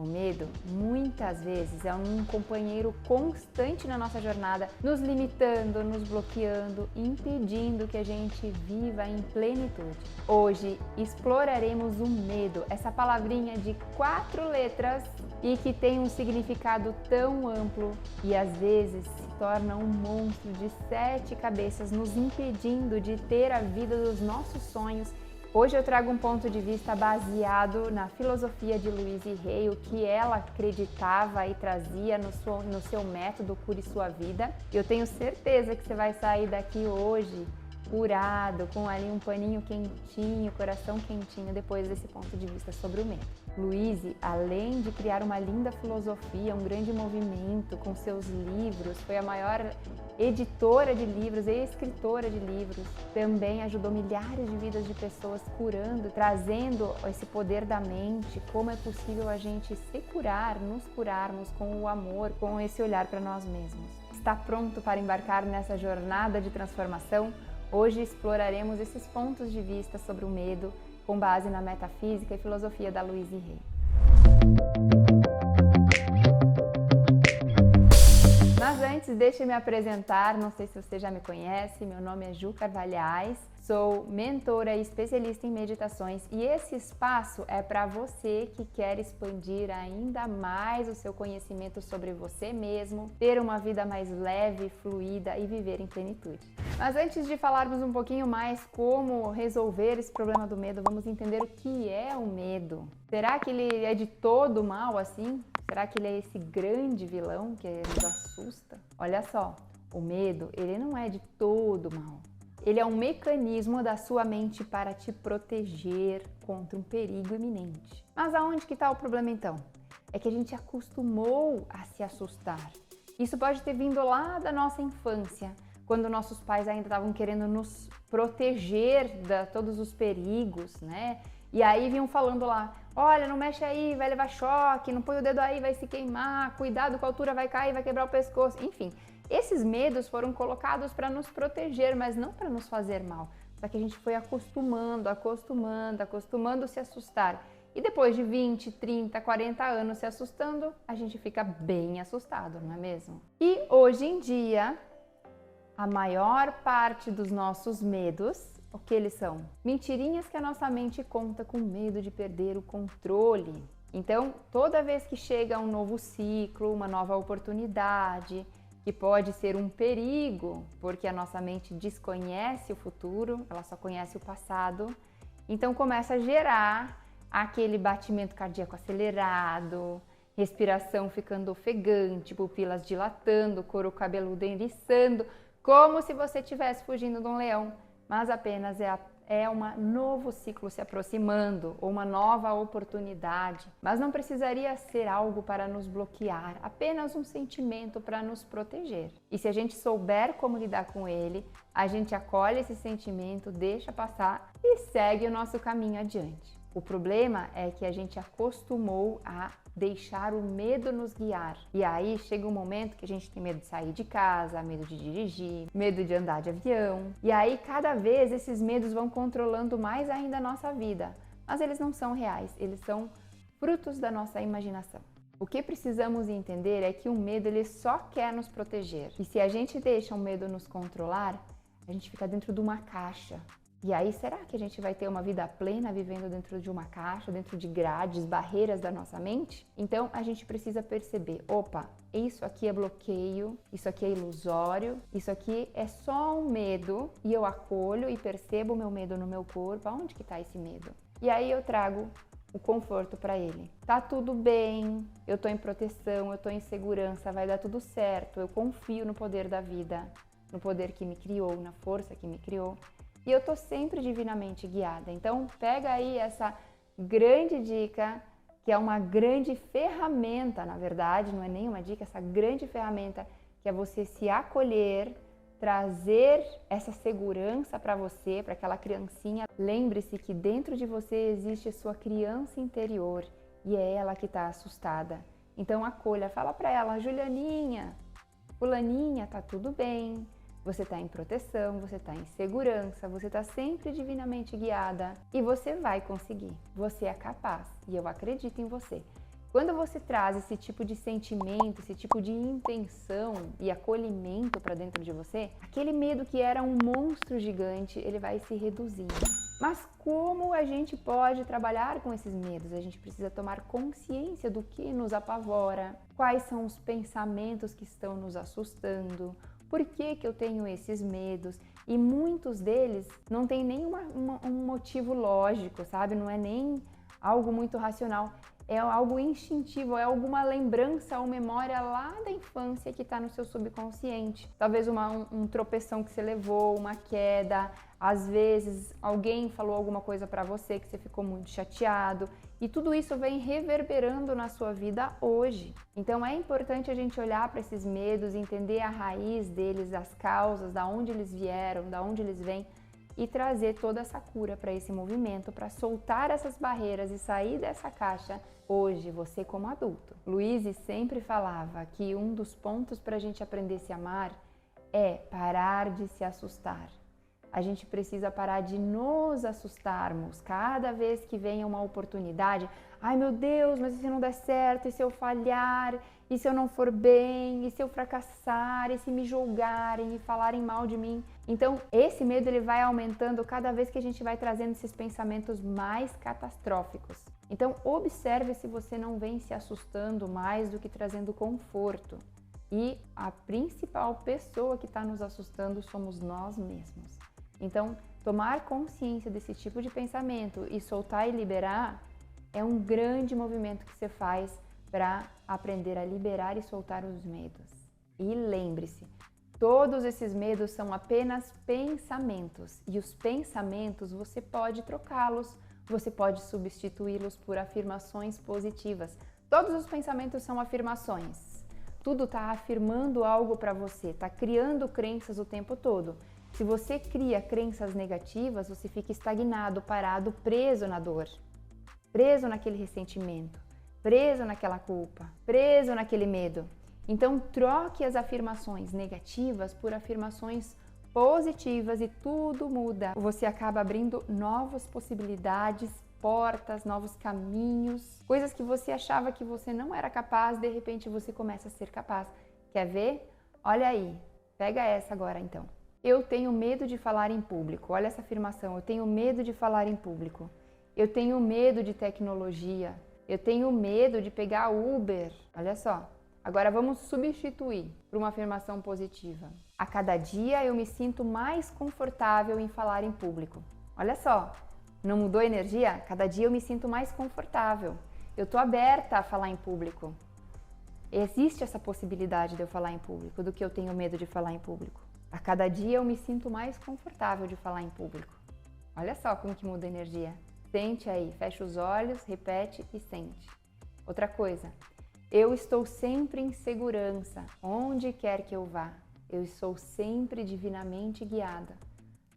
O medo, muitas vezes, é um companheiro constante na nossa jornada, nos limitando, nos bloqueando, impedindo que a gente viva em plenitude. Hoje, exploraremos o medo, essa palavrinha de 4 letras e que tem um significado tão amplo e às vezes se torna um monstro de 7 cabeças, nos impedindo de ter a vida dos nossos sonhos. Hoje eu trago um ponto de vista baseado na filosofia de Louise Hay, o que ela acreditava e trazia no seu método Cure Sua Vida. Eu tenho certeza que você vai sair daqui hoje curado, com ali um paninho quentinho, coração quentinho, depois desse ponto de vista sobre o medo. Louise, além de criar uma linda filosofia, um grande movimento com seus livros, foi a maior editora de livros e escritora de livros, também ajudou milhares de vidas de pessoas curando, trazendo esse poder da mente, como é possível a gente se curar, nos curarmos com o amor, com esse olhar para nós mesmos. Está pronto para embarcar nessa jornada de transformação? Hoje exploraremos esses pontos de vista sobre o medo com base na metafísica e filosofia da Louise Hay. Mas antes, deixe-me me apresentar, não sei se você já me conhece, meu nome é Ju Carvalhais, sou mentora e especialista em meditações e esse espaço é para você que quer expandir ainda mais o seu conhecimento sobre você mesmo, ter uma vida mais leve, fluida e viver em plenitude. Mas antes de falarmos um pouquinho mais como resolver esse problema do medo, vamos entender o que é o medo. Será que ele é de todo mal assim? Será que ele é esse grande vilão que nos assusta? Olha só, o medo, ele não é de todo mal. Ele é um mecanismo da sua mente para te proteger contra um perigo iminente. Mas aonde que está o problema então? É que a gente acostumou a se assustar. Isso pode ter vindo lá da nossa infância, quando nossos pais ainda estavam querendo nos proteger de todos os perigos, né? E aí vinham falando lá, olha, não mexe aí, vai levar choque, não põe o dedo aí, vai se queimar, cuidado com a altura, vai cair, vai quebrar o pescoço, enfim. Esses medos foram colocados para nos proteger, mas não para nos fazer mal. Só que a gente foi acostumando se assustar. E depois de 20, 30, 40 anos se assustando, a gente fica bem assustado, não é mesmo? E hoje em dia, a maior parte dos nossos medos, o que eles são? Mentirinhas que a nossa mente conta com medo de perder o controle. Então, toda vez que chega um novo ciclo, uma nova oportunidade, que pode ser um perigo, porque a nossa mente desconhece o futuro, ela só conhece o passado, então começa a gerar aquele batimento cardíaco acelerado, respiração ficando ofegante, pupilas dilatando, couro cabeludo eriçando, como se você estivesse fugindo de um leão, mas apenas é um novo ciclo se aproximando, ou uma nova oportunidade. Mas não precisaria ser algo para nos bloquear, apenas um sentimento para nos proteger. E se a gente souber como lidar com ele, a gente acolhe esse sentimento, deixa passar e segue o nosso caminho adiante. O problema é que a gente acostumou a deixar o medo nos guiar. E aí chega um momento que a gente tem medo de sair de casa, medo de dirigir, medo de andar de avião. E aí cada vez esses medos vão controlando mais ainda a nossa vida. Mas eles não são reais, eles são frutos da nossa imaginação. O que precisamos entender é que o medo ele só quer nos proteger. E se a gente deixa o medo nos controlar, a gente fica dentro de uma caixa. E aí, será que a gente vai ter uma vida plena vivendo dentro de uma caixa, dentro de grades, barreiras da nossa mente? Então, a gente precisa perceber, opa, isso aqui é bloqueio, isso aqui é ilusório, isso aqui é só um medo e eu acolho e percebo o meu medo no meu corpo. Aonde que está esse medo? E aí eu trago o conforto para ele. Tá tudo bem, eu tô em proteção, eu tô em segurança, vai dar tudo certo, eu confio no poder da vida, no poder que me criou, na força que me criou. E eu tô sempre divinamente guiada. Então, pega aí essa grande dica, que é uma grande ferramenta, na verdade, não é nem uma dica, essa grande ferramenta que é você se acolher, trazer essa segurança para você, para aquela criancinha. Lembre-se que dentro de você existe a sua criança interior e é ela que está assustada. Então, acolha, fala para ela, Julianinha, fulaninha, tá tudo bem. Você está em proteção, você está em segurança, você está sempre divinamente guiada e você vai conseguir. Você é capaz e eu acredito em você. Quando você traz esse tipo de sentimento, esse tipo de intenção e acolhimento para dentro de você, aquele medo que era um monstro gigante, ele vai se reduzindo. Mas como a gente pode trabalhar com esses medos? A gente precisa tomar consciência do que nos apavora, quais são os pensamentos que estão nos assustando, por que eu tenho esses medos, e muitos deles não tem nem um motivo lógico, sabe? Não é nem algo muito racional. É algo instintivo, é alguma lembrança ou memória lá da infância que está no seu subconsciente. Talvez um tropeção que você levou, uma queda, às vezes alguém falou alguma coisa para você que você ficou muito chateado, e tudo isso vem reverberando na sua vida hoje. Então é importante a gente olhar para esses medos, entender a raiz deles, as causas, da onde eles vieram, da onde eles vêm, e trazer toda essa cura para esse movimento, para soltar essas barreiras e sair dessa caixa hoje, você como adulto. Luiz sempre falava que um dos pontos para a gente aprender a se amar é parar de se assustar. A gente precisa parar de nos assustarmos cada vez que vem uma oportunidade. Ai meu Deus, mas e se não der certo? E se eu falhar? E se eu não for bem? E se eu fracassar? E se me julgarem e falarem mal de mim? Então, esse medo ele vai aumentando cada vez que a gente vai trazendo esses pensamentos mais catastróficos. Então, observe se você não vem se assustando mais do que trazendo conforto. E a principal pessoa que está nos assustando somos nós mesmos. Então, tomar consciência desse tipo de pensamento e soltar e liberar é um grande movimento que você faz para aprender a liberar e soltar os medos. E lembre-se, todos esses medos são apenas pensamentos, e os pensamentos você pode trocá-los, você pode substituí-los por afirmações positivas. Todos os pensamentos são afirmações. Tudo está afirmando algo para você, está criando crenças o tempo todo. Se você cria crenças negativas, você fica estagnado, parado, preso na dor, preso naquele ressentimento, preso naquela culpa, preso naquele medo. Então, troque as afirmações negativas por afirmações positivas e tudo muda. Você acaba abrindo novas possibilidades, portas, novos caminhos, coisas que você achava que você não era capaz, de repente você começa a ser capaz. Quer ver? Olha aí, pega essa agora então. Eu tenho medo de falar em público. Olha essa afirmação, eu tenho medo de falar em público. Eu tenho medo de tecnologia. Eu tenho medo de pegar Uber. Olha só. Agora vamos substituir por uma afirmação positiva. A cada dia eu me sinto mais confortável em falar em público. Olha só, não mudou a energia? Cada dia eu me sinto mais confortável. Eu estou aberta a falar em público. Existe essa possibilidade de eu falar em público, do que eu tenho medo de falar em público. A cada dia eu me sinto mais confortável de falar em público. Olha só como que muda a energia. Sente aí, fecha os olhos, repete e sente. Outra coisa, eu estou sempre em segurança, onde quer que eu vá. Eu sou sempre divinamente guiada.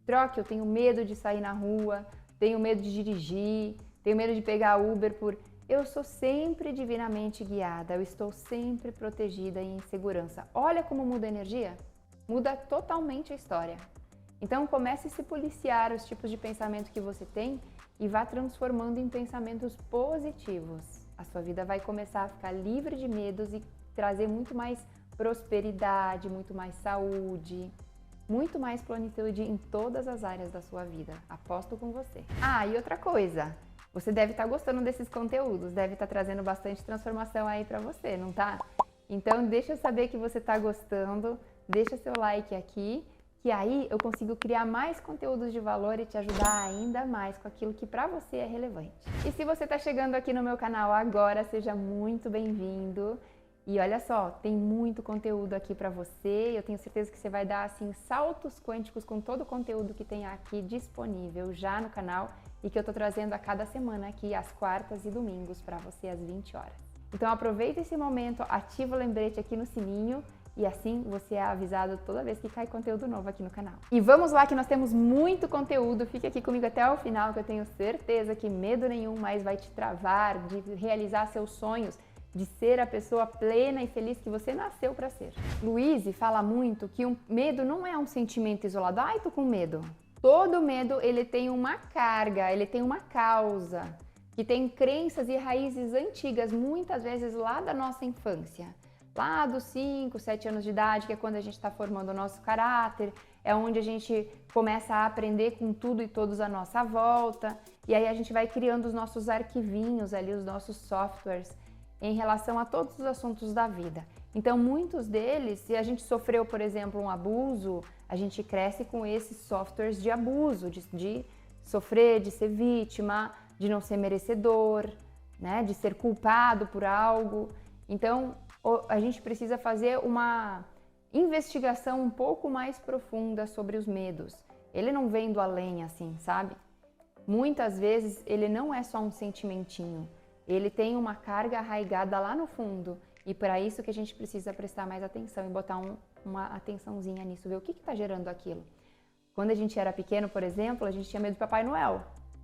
Troque, eu tenho medo de sair na rua, tenho medo de dirigir, tenho medo de pegar Uber por... Eu sou sempre divinamente guiada, eu estou sempre protegida e em segurança. Olha como muda a energia. Muda totalmente a história. Então comece a se policiar os tipos de pensamento que você tem e vá transformando em pensamentos positivos. A sua vida vai começar a ficar livre de medos e trazer muito mais prosperidade, muito mais saúde, muito mais plenitude em todas as áreas da sua vida. Aposto com você. Ah, e outra coisa, você deve estar gostando desses conteúdos, deve estar trazendo bastante transformação aí para você, não tá? Então deixa eu saber que você está gostando. Deixa seu like aqui, que aí eu consigo criar mais conteúdos de valor e te ajudar ainda mais com aquilo que para você é relevante. E se você está chegando aqui no meu canal agora, seja muito bem-vindo. E olha só, tem muito conteúdo aqui para você. Eu tenho certeza que você vai dar assim saltos quânticos com todo o conteúdo que tem aqui disponível já no canal e que eu tô trazendo a cada semana aqui às quartas e domingos para você às 20 horas. Então aproveita esse momento, ativa o lembrete aqui no sininho e assim você é avisado toda vez que cai conteúdo novo aqui no canal. E vamos lá que nós temos muito conteúdo, fique aqui comigo até o final que eu tenho certeza que medo nenhum mais vai te travar de realizar seus sonhos, de ser a pessoa plena e feliz que você nasceu para ser. Louise fala muito que o medo não é um sentimento isolado. Ai, tô com medo. Todo medo ele tem uma carga, ele tem uma causa. que tem crenças e raízes antigas, muitas vezes lá da nossa infância. Lá dos 5, 7 anos de idade, que é quando a gente está formando o nosso caráter, é onde a gente começa a aprender com tudo e todos à nossa volta, e aí a gente vai criando os nossos arquivinhos ali, os nossos softwares, em relação a todos os assuntos da vida. Então, muitos deles, se a gente sofreu, por exemplo, um abuso, a gente cresce com esses softwares de abuso, de sofrer, de ser vítima, de não ser merecedor, né, de ser culpado por algo. Então, a gente precisa fazer uma investigação um pouco mais profunda sobre os medos. Ele não vem do além assim, sabe? Muitas vezes ele não é só um sentimentinho, ele tem uma carga arraigada lá no fundo, e para isso que a gente precisa prestar mais atenção e botar uma atençãozinha nisso, ver o que está gerando aquilo. Quando a gente era pequeno, por exemplo, a gente tinha medo de Papai Noel,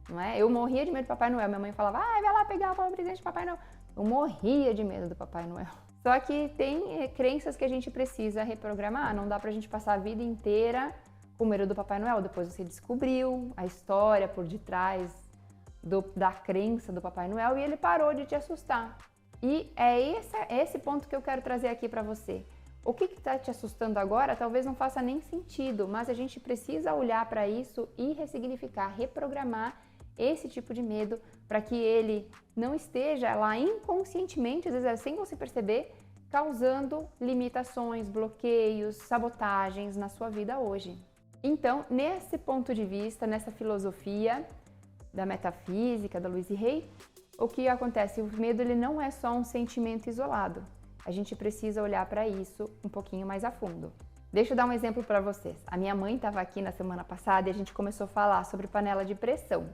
não é? Eu morria de medo de Papai Noel, minha mãe falava, vai lá pegar o presente de Papai Noel. Eu morria de medo do Papai Noel. Só que tem crenças que a gente precisa reprogramar, não dá pra gente passar a vida inteira com medo do Papai Noel. Depois você descobriu a história por detrás da crença do Papai Noel e ele parou de te assustar. E é esse ponto que eu quero trazer aqui pra você. O que está te assustando agora talvez não faça nem sentido, mas a gente precisa olhar para isso e ressignificar, reprogramar esse tipo de medo para que ele não esteja lá inconscientemente, às vezes sem você perceber, causando limitações, bloqueios, sabotagens na sua vida hoje. Então, nesse ponto de vista, nessa filosofia da metafísica, da Louise Hay, o que acontece? O medo ele não é só um sentimento isolado. A gente precisa olhar para isso um pouquinho mais a fundo. Deixa eu dar um exemplo para vocês. A minha mãe estava aqui na semana passada e a gente começou a falar sobre panela de pressão.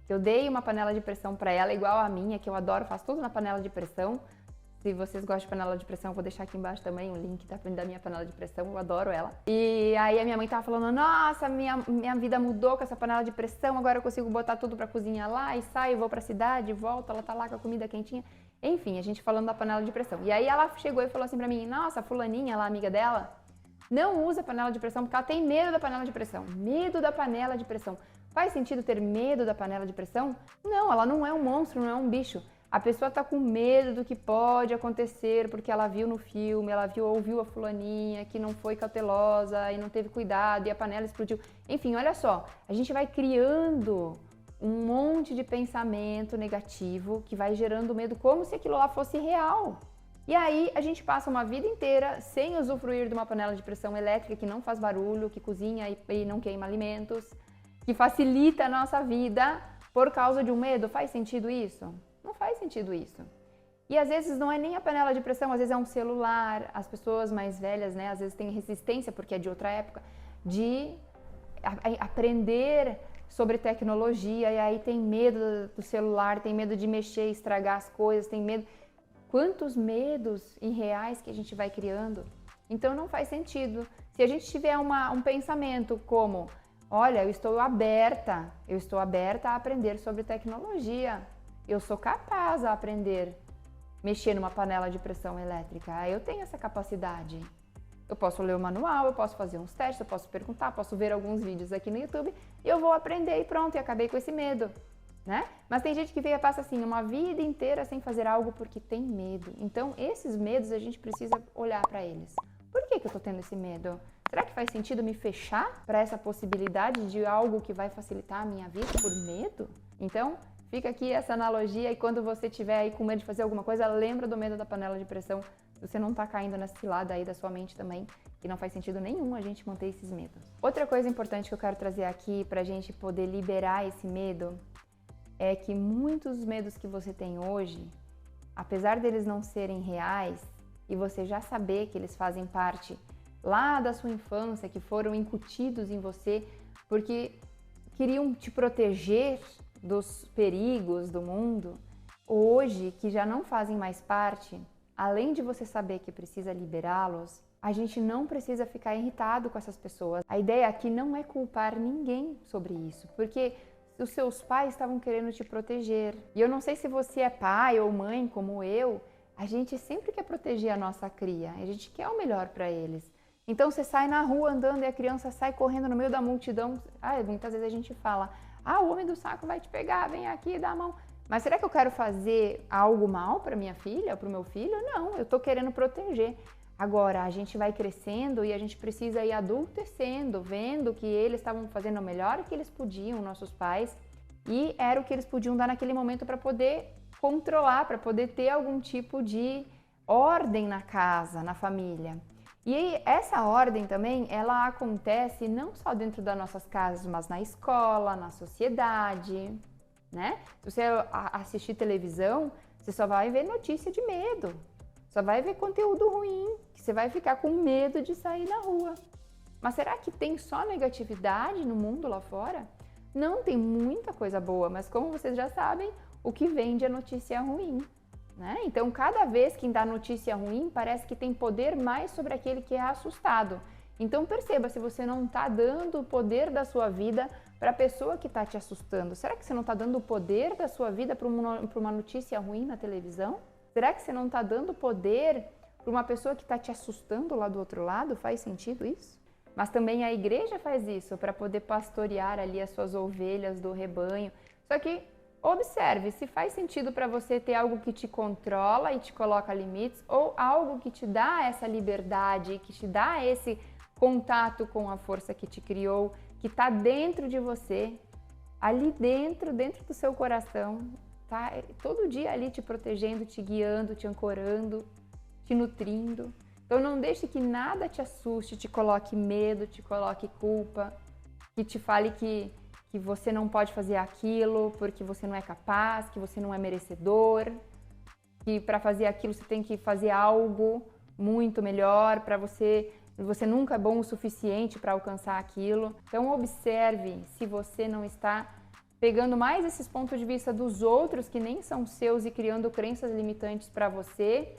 Eu dei uma panela de pressão para ela, igual a minha, que eu adoro, faço tudo na panela de pressão. Se vocês gostam de panela de pressão, eu vou deixar aqui embaixo também o link da minha panela de pressão, eu adoro ela. E aí a minha mãe tava falando, nossa, minha vida mudou com essa panela de pressão, agora eu consigo botar tudo pra cozinhar lá e saio, vou pra cidade, volto, ela tá lá com a comida quentinha. Enfim, a gente falando da panela de pressão. E aí ela chegou e falou assim pra mim, nossa, a fulaninha lá, amiga dela, não usa panela de pressão porque ela tem medo da panela de pressão. Medo da panela de pressão. Faz sentido ter medo da panela de pressão? Não, ela não é um monstro, não é um bicho. A pessoa tá com medo do que pode acontecer porque ela viu no filme, ela ouviu a fulaninha que não foi cautelosa e não teve cuidado e a panela explodiu. Enfim, olha só, a gente vai criando um monte de pensamento negativo que vai gerando medo como se aquilo lá fosse real. E aí a gente passa uma vida inteira sem usufruir de uma panela de pressão elétrica que não faz barulho, que cozinha e não queima alimentos, que facilita a nossa vida por causa de um medo. Faz sentido isso? Não faz sentido isso. E às vezes não é nem a panela de pressão, às vezes é um celular. As pessoas mais velhas, né, às vezes têm resistência, porque é de outra época, de aprender sobre tecnologia e aí tem medo do celular, tem medo de mexer, estragar as coisas, tem medo. Quantos medos irreais que a gente vai criando? Então não faz sentido. Se a gente tiver um pensamento como, olha, eu estou aberta a aprender sobre tecnologia. Eu sou capaz a aprender a mexer numa panela de pressão elétrica. Eu tenho essa capacidade. Eu posso ler o manual, eu posso fazer uns testes, eu posso perguntar, posso ver alguns vídeos aqui no YouTube e eu vou aprender e pronto, e acabei com esse medo, né? Mas tem gente que passa assim uma vida inteira sem fazer algo porque tem medo. Então, esses medos a gente precisa olhar para eles. Por que eu tô tendo esse medo? Será que faz sentido me fechar para essa possibilidade de algo que vai facilitar a minha vida por medo? Então, fica aqui essa analogia e quando você estiver aí com medo de fazer alguma coisa, lembra do medo da panela de pressão. Se você não tá caindo nessa cilada aí da sua mente também, que não faz sentido nenhum a gente manter esses medos. Outra coisa importante que eu quero trazer aqui pra gente poder liberar esse medo é que muitos medos que você tem hoje, apesar deles não serem reais e você já saber que eles fazem parte lá da sua infância, que foram incutidos em você porque queriam te proteger dos perigos do mundo, hoje que já não fazem mais parte, além de você saber que precisa liberá-los, a gente não precisa ficar irritado com essas pessoas. A ideia aqui não é culpar ninguém sobre isso, porque os seus pais estavam querendo te proteger. E eu não sei se você é pai ou mãe como eu, a gente sempre quer proteger a nossa cria, a gente quer o melhor para eles. Então você sai na rua andando e a criança sai correndo no meio da multidão. Muitas vezes a gente fala, o homem do saco vai te pegar, vem aqui, dá a mão. Mas será que eu quero fazer algo mal para minha filha ou para o meu filho? Não, eu estou querendo proteger. Agora, a gente vai crescendo e a gente precisa ir adultecendo, vendo que eles estavam fazendo o melhor que eles podiam, nossos pais, e era o que eles podiam dar naquele momento para poder controlar, para poder ter algum tipo de ordem na casa, na família. E essa ordem também, ela acontece não só dentro das nossas casas, mas na escola, na sociedade, né? Se você assistir televisão, você só vai ver notícia de medo, só vai ver conteúdo ruim, que você vai ficar com medo de sair na rua. Mas será que tem só negatividade no mundo lá fora? Não, tem muita coisa boa, mas como vocês já sabem, o que vende é notícia ruim, né? Então, cada vez que dá notícia ruim, parece que tem poder mais sobre aquele que é assustado. Então, perceba se você não está dando o poder da sua vida para a pessoa que está te assustando. Será que você não está dando o poder da sua vida para uma notícia ruim na televisão? Será que você não está dando poder para uma pessoa que está te assustando lá do outro lado? Faz sentido isso? Mas também a igreja faz isso para poder pastorear ali as suas ovelhas do rebanho. Só que observe se faz sentido para você ter algo que te controla e te coloca limites ou algo que te dá essa liberdade, que te dá esse contato com a força que te criou, que está dentro de você, ali dentro do seu coração, tá? Todo dia ali te protegendo, te guiando, te ancorando, te nutrindo. Então não deixe que nada te assuste, te coloque medo, te coloque culpa, que te fale que você não pode fazer aquilo porque você não é capaz, que você não é merecedor, que para fazer aquilo você tem que fazer algo muito melhor, para você nunca é bom o suficiente para alcançar aquilo. Então observe se você não está pegando mais esses pontos de vista dos outros que nem são seus e criando crenças limitantes para você,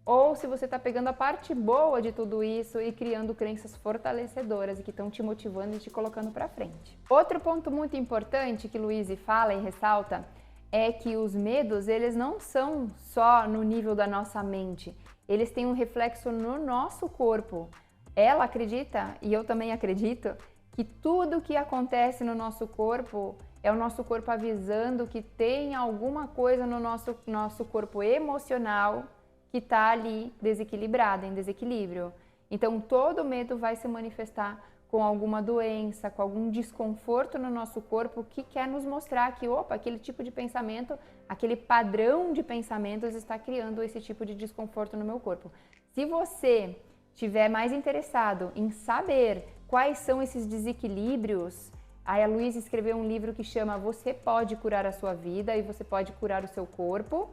ou se você está pegando a parte boa de tudo isso e criando crenças fortalecedoras e que estão te motivando e te colocando para frente. Outro ponto muito importante que Louise fala e ressalta é que os medos, eles não são só no nível da nossa mente, eles têm um reflexo no nosso corpo. Ela acredita, e eu também acredito, que tudo que acontece no nosso corpo é o nosso corpo avisando que tem alguma coisa no nosso corpo emocional que está ali desequilibrada, em desequilíbrio. Então, todo medo vai se manifestar com alguma doença, com algum desconforto no nosso corpo que quer nos mostrar que, opa, aquele tipo de pensamento, aquele padrão de pensamentos está criando esse tipo de desconforto no meu corpo. Se você estiver mais interessado em saber quais são esses desequilíbrios, aí a Luísa escreveu um livro que chama Você Pode Curar a Sua Vida e Você Pode Curar o Seu Corpo,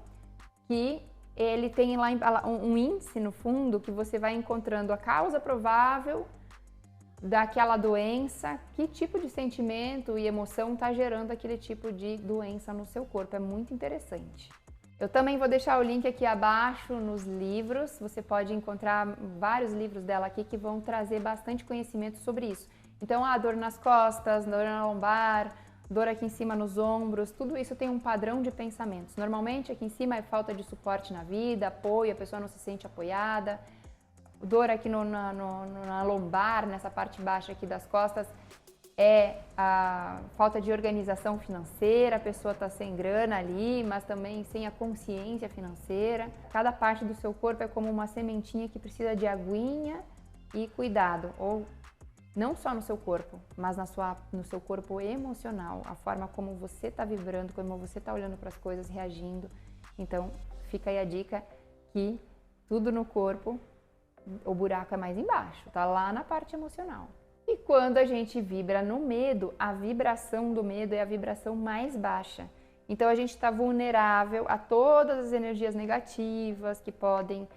que ele tem lá um índice no fundo que você vai encontrando a causa provável daquela doença, que tipo de sentimento e emoção está gerando aquele tipo de doença no seu corpo. É muito interessante. Eu também vou deixar o link aqui abaixo nos livros. Você pode encontrar vários livros dela aqui que vão trazer bastante conhecimento sobre isso. Então, dor nas costas, dor na lombar, dor aqui em cima nos ombros, tudo isso tem um padrão de pensamentos. Normalmente aqui em cima é falta de suporte na vida, apoio, a pessoa não se sente apoiada. Dor aqui na lombar, nessa parte baixa aqui das costas, é a falta de organização financeira, a pessoa está sem grana ali, mas também sem a consciência financeira. Cada parte do seu corpo é como uma sementinha que precisa de aguinha e cuidado, ou não só no seu corpo, mas no seu corpo emocional, a forma como você está vibrando, como você está olhando para as coisas, reagindo. Então, fica aí a dica que tudo no corpo, o buraco é mais embaixo, tá lá na parte emocional. E quando a gente vibra no medo, a vibração do medo é a vibração mais baixa. Então, a gente está vulnerável a todas as energias negativas que podem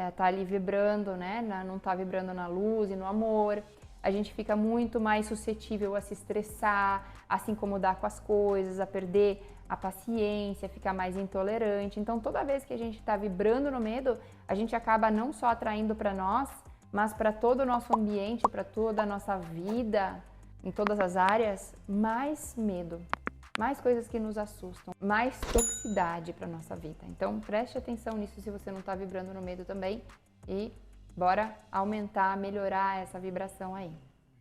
estar ali vibrando, né? Não tá vibrando na luz e no amor. A gente fica muito mais suscetível a se estressar, a se incomodar com as coisas, a perder a paciência, ficar mais intolerante. Então, toda vez que a gente está vibrando no medo, a gente acaba não só atraindo para nós, mas para todo o nosso ambiente, para toda a nossa vida, em todas as áreas, mais medo, mais coisas que nos assustam, mais toxicidade para nossa vida. Então, preste atenção nisso se você não está vibrando no medo também e bora aumentar, melhorar essa vibração aí.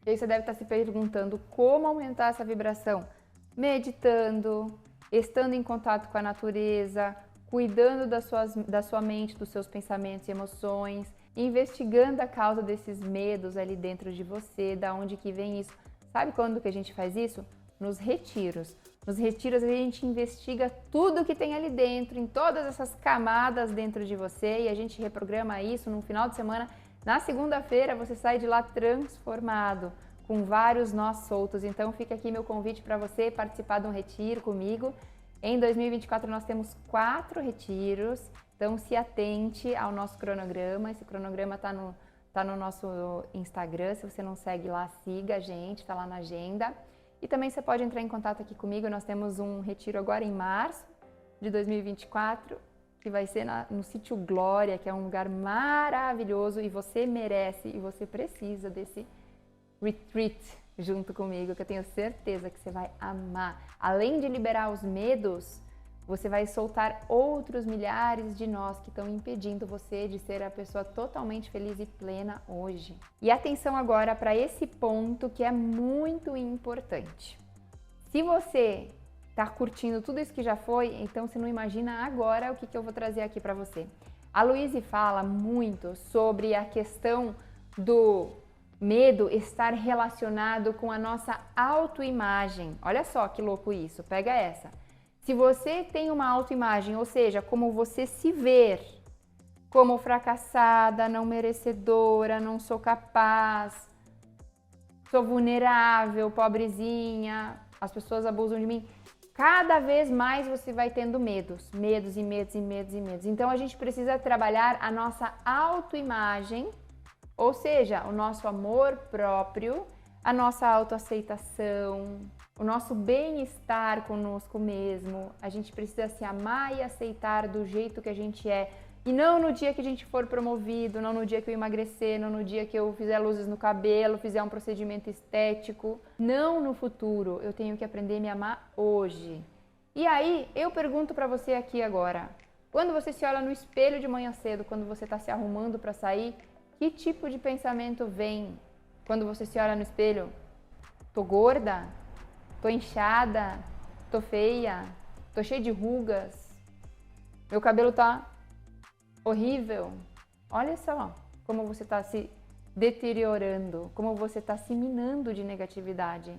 E aí você deve estar se perguntando como aumentar essa vibração? Meditando, estando em contato com a natureza, cuidando da sua mente, dos seus pensamentos e emoções, investigando a causa desses medos ali dentro de você, da onde que vem isso. Sabe quando que a gente faz isso? Nos retiros. Nos retiros a gente investiga tudo que tem ali dentro, em todas essas camadas dentro de você, e a gente reprograma isso num final de semana. Na segunda-feira você sai de lá transformado, com vários nós soltos. Então fica aqui meu convite para você participar de um retiro comigo. Em 2024 nós temos 4 retiros, então se atente ao nosso cronograma. Esse cronograma está no nosso Instagram, se você não segue lá, siga a gente, está lá na agenda. E também você pode entrar em contato aqui comigo, nós temos um retiro agora em março de 2024, que vai ser no Sítio Glória, que é um lugar maravilhoso e você merece e você precisa desse retreat junto comigo, que eu tenho certeza que você vai amar. Além de liberar os medos, você vai soltar outros milhares de nós que estão impedindo você de ser a pessoa totalmente feliz e plena hoje. E atenção agora para esse ponto que é muito importante. Se você está curtindo tudo isso que já foi, então você não imagina agora o que eu vou trazer aqui para você. A Louise fala muito sobre a questão do medo estar relacionado com a nossa autoimagem. Olha só que louco isso, pega essa. Se você tem uma autoimagem, ou seja, como você se ver, como fracassada, não merecedora, não sou capaz, sou vulnerável, pobrezinha, as pessoas abusam de mim, cada vez mais você vai tendo medos. Então a gente precisa trabalhar a nossa autoimagem, ou seja, o nosso amor próprio, a nossa autoaceitação, o nosso bem-estar conosco mesmo. A gente precisa se amar e aceitar do jeito que a gente é. E não no dia que a gente for promovido, não no dia que eu emagrecer, não no dia que eu fizer luzes no cabelo, fizer um procedimento estético. Não no futuro. Eu tenho que aprender a me amar hoje. E aí, eu pergunto pra você aqui agora. Quando você se olha no espelho de manhã cedo, quando você tá se arrumando pra sair, que tipo de pensamento vem quando você se olha no espelho? Tô gorda? Tô inchada? Tô feia? Tô cheia de rugas? Meu cabelo tá horrível? Olha só como você tá se deteriorando, como você tá se minando de negatividade.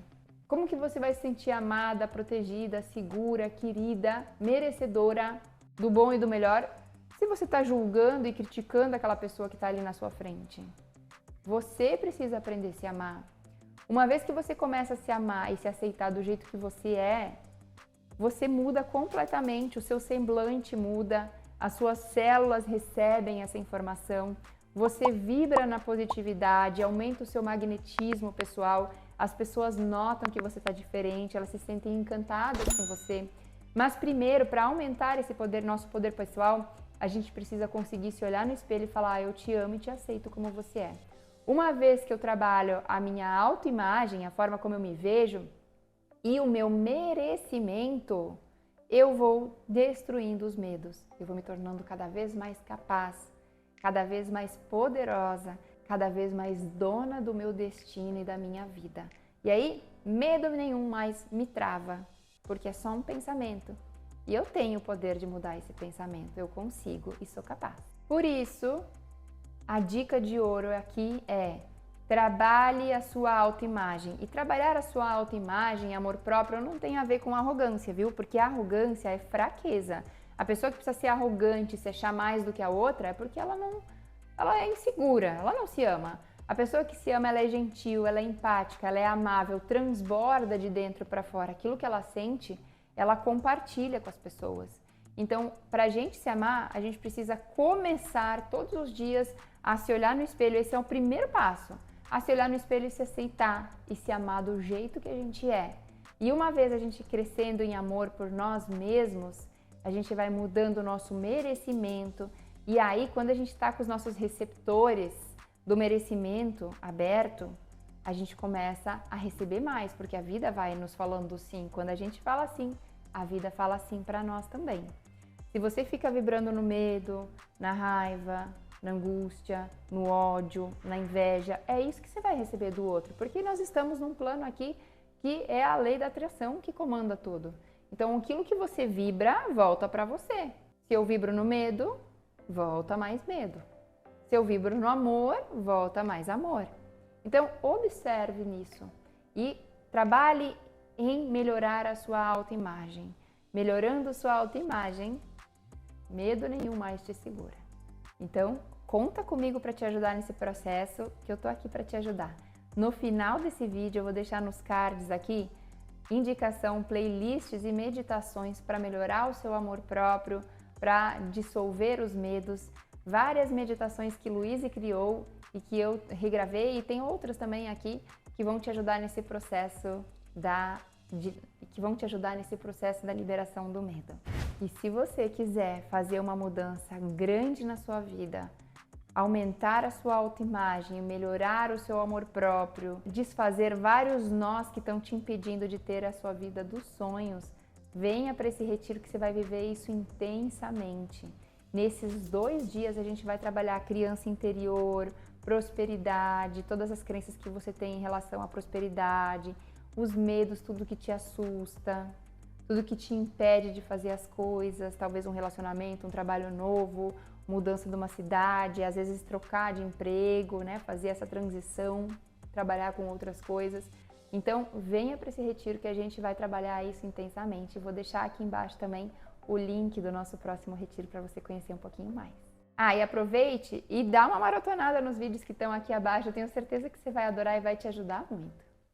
Como que você vai se sentir amada, protegida, segura, querida, merecedora do bom e do melhor se você está julgando e criticando aquela pessoa que está ali na sua frente? Você precisa aprender a se amar. Uma vez que você começa a se amar e se aceitar do jeito que você muda completamente, o seu semblante muda, as suas células recebem essa informação, você vibra na positividade, aumenta o seu magnetismo pessoal, as pessoas notam que você está diferente, elas se sentem encantadas com você. Mas primeiro, para aumentar esse poder, nosso poder pessoal, a gente precisa conseguir se olhar no espelho e falar: eu te amo e te aceito como você é. Uma vez que eu trabalho a minha autoimagem, a forma como eu me vejo e o meu merecimento, eu vou destruindo os medos. Eu vou me tornando cada vez mais capaz, cada vez mais poderosa, cada vez mais dona do meu destino e da minha vida. E aí, medo nenhum mais me trava, porque é só um pensamento. E eu tenho o poder de mudar esse pensamento, eu consigo e sou capaz. Por isso, a dica de ouro aqui é: trabalhe a sua autoimagem. E trabalhar a sua autoimagem, amor próprio, não tem a ver com arrogância, viu? Porque a arrogância é fraqueza. A pessoa que precisa ser arrogante, se achar mais do que a outra, é porque ela é insegura, ela não se ama. A pessoa que se ama, ela é gentil, ela é empática, ela é amável, transborda de dentro para fora. Aquilo que ela sente, ela compartilha com as pessoas. Então, para a gente se amar, a gente precisa começar todos os dias a se olhar no espelho. Esse é o primeiro passo. A se olhar no espelho e se aceitar e se amar do jeito que a gente é. E uma vez a gente crescendo em amor por nós mesmos, a gente vai mudando o nosso merecimento. E aí, quando a gente está com os nossos receptores do merecimento aberto, a gente começa a receber mais, porque a vida vai nos falando sim. Quando a gente fala sim, a vida fala sim para nós também. Se você fica vibrando no medo, na raiva, na angústia, no ódio, na inveja, é isso que você vai receber do outro, porque nós estamos num plano aqui que é a lei da atração que comanda tudo. Então, aquilo que você vibra, volta para você. Se eu vibro no medo, volta mais medo. Se eu vibro no amor, volta mais amor. Então, observe nisso e trabalhe em melhorar a sua autoimagem. Melhorando sua autoimagem, medo nenhum mais te segura. Então, conta comigo para te ajudar nesse processo, que eu tô aqui para te ajudar. No final desse vídeo, eu vou deixar nos cards aqui indicação, playlists e meditações para melhorar o seu amor próprio, para dissolver os medos, várias meditações que Louise criou e que eu regravei, e tem outras também aqui que vão te ajudar nesse processo da liberação do medo. E se você quiser fazer uma mudança grande na sua vida, aumentar a sua autoimagem, melhorar o seu amor próprio, desfazer vários nós que estão te impedindo de ter a sua vida dos sonhos, venha para esse retiro que você vai viver isso intensamente. Nesses 2 dias a gente vai trabalhar a criança interior, prosperidade, todas as crenças que você tem em relação à prosperidade, os medos, tudo que te assusta, tudo que te impede de fazer as coisas, talvez um relacionamento, um trabalho novo, mudança de uma cidade, às vezes trocar de emprego, né? Fazer essa transição, trabalhar com outras coisas. Então, venha para esse retiro que a gente vai trabalhar isso intensamente. Vou deixar aqui embaixo também o link do nosso próximo retiro para você conhecer um pouquinho mais. E aproveite e dá uma maratonada nos vídeos que estão aqui abaixo. Eu tenho certeza que você vai adorar e vai te ajudar muito.